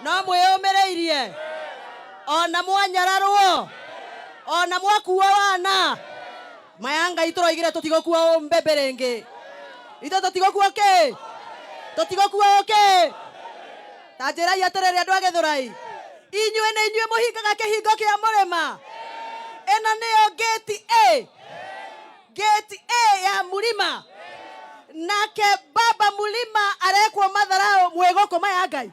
no mwĩyũmĩrĩirie ona mwanyararwo ona mwakuo wana mayanga itũroigire tũtigũkuo mbembe rĩngĩ itũ tũtigũkuo kĩ tũtigũkuo kĩ ta njĩrai atĩrĩrĩ andũ a Gĩthũrai inyuĩ nĩ inyuĩ mũhingaga kĩhingo kĩa mũrĩma ĩno nĩyo gate A ya Mulima nake baba Mulima arekwo Matharau mwĩgũkũ Mayangai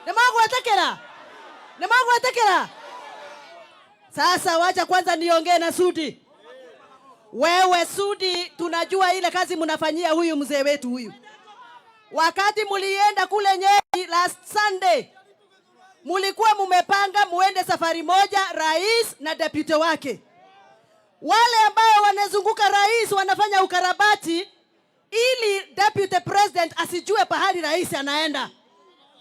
nĩmagwĩtĩkĩra sasa. Wacha kwanza niongee na Sudi. Wewe Sudi, tunajua ile kazi mnafanyia huyu mzee wetu huyu. Wakati mulienda kule Nyeri last Sunday, mulikuwa mumepanga muende safari moja rais na deputy wake. Wale ambao wanazunguka rais wanafanya ukarabati ili deputy president asijue pahali rais anaenda.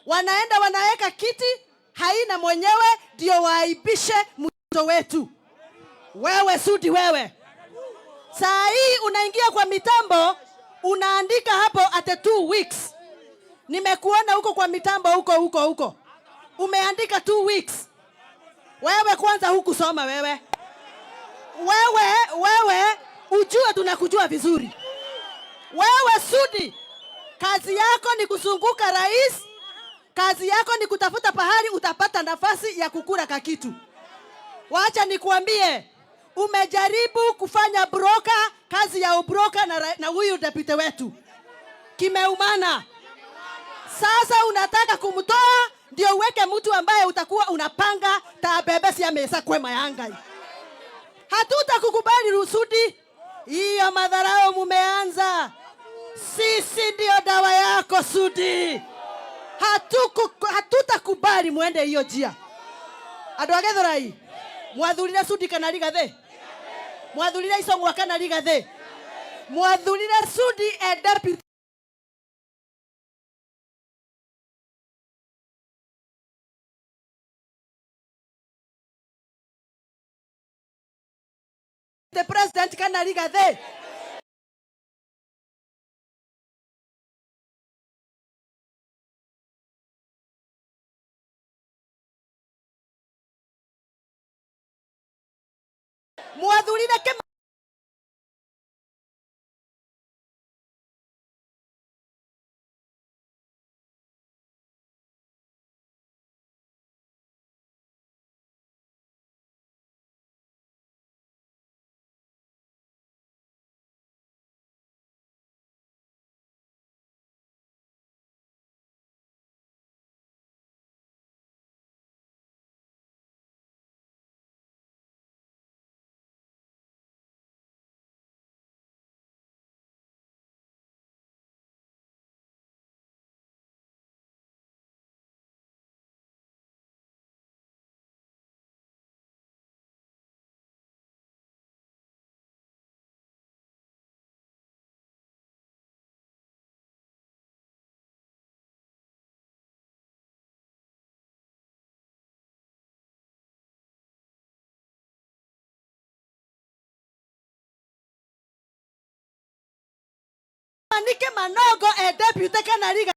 Wanaenda wanaweka kiti haina mwenyewe ndio waaibishe mtoto wetu. Wewe Sudi, wewe saa hii unaingia kwa mitambo unaandika hapo at 2 weeks. Nimekuona huko kwa mitambo huko umeandika 2 weeks. Wewe kwanza hukusoma wewe ujue tunakujua vizuri. Wewe Sudi, kazi yako ni kusunguka rais, kazi yako ni kutafuta pahali utapata nafasi ya kukula kakitu. Wacha nikuambie, umejaribu kufanya broker, kazi ya ubroka na huyu deputy wetu kimeumana. Sasa unataka kumtoa ndio uweke mtu ambaye utakuwa unapanga tabebe cia mesa kwe Mayangai. Hatutakukubali Rusudi. Hiyo Matharau mumeanza. Sisi ndio dawa yako Sudi. Hatutakubali muende hiyo njia. Andũ a Gĩthũrai, mwathurire Sudi kana Rigathĩ? Mwathurire Icong'wa kana Rigathĩ? Mwathurire Sudi and deputy the president kana Rigathĩ? Mwathurire Nike Manogo and deputy kana Rigathĩ?